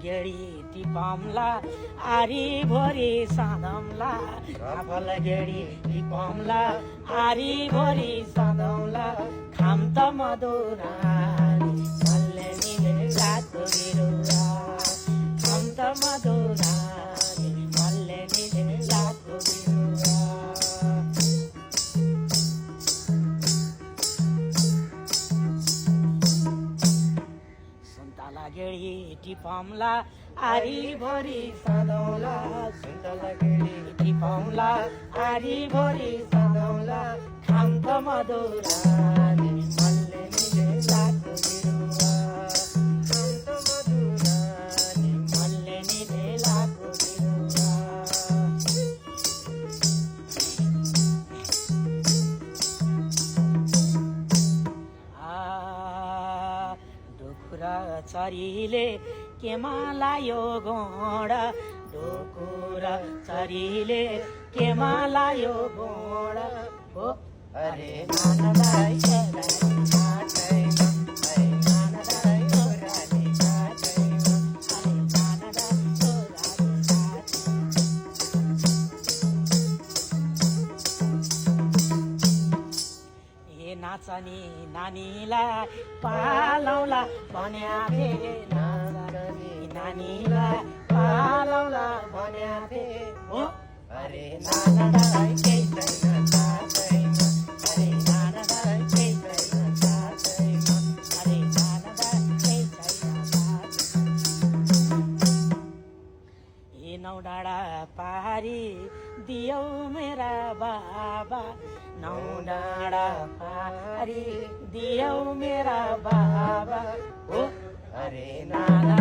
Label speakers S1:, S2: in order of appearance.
S1: गेडी टिपमला आरी भोरी साँधौला खाफल गेडी टिपमला आरी भोरी साँधौला खाम त मधुरानी मल्ले निले रातको बिरुवा खाम त मधुरानी मल्ले निले रातको बिरुवा सुन्तला गेडी टिपमला आरी भोरी साँधौला सुन्तला गेडी टिपमला आरी भोरी साँधौला खाम त मधुरानी मल्ले निले रातको बिरुवा खाम त मधुरानी मल्ले निले रातको बिरुवा डोखुरा चरीले केमा लायो घोडा डोखुरा चरीले केमा लायो घोडा हो अरे नानादाई छोरानी काटैमा अरे नानादाई छोरानी काटैमा अरे नानादाई छोरानी काटैमा ए नाचनी नानीलाई पालौला भन्या फे नाचनी नानीलाई पालौला भन्या फे हो अरे नानादाई केही छैन काटैमा अरे नानादाई केही छैन काटैमा अरे नानादाई केही छैन काटैमा ए नौ डाँडा पारी दियौ मेरा बाबा नौ डाँडा पारी दियौ मेरा बाबा हो अरे नाना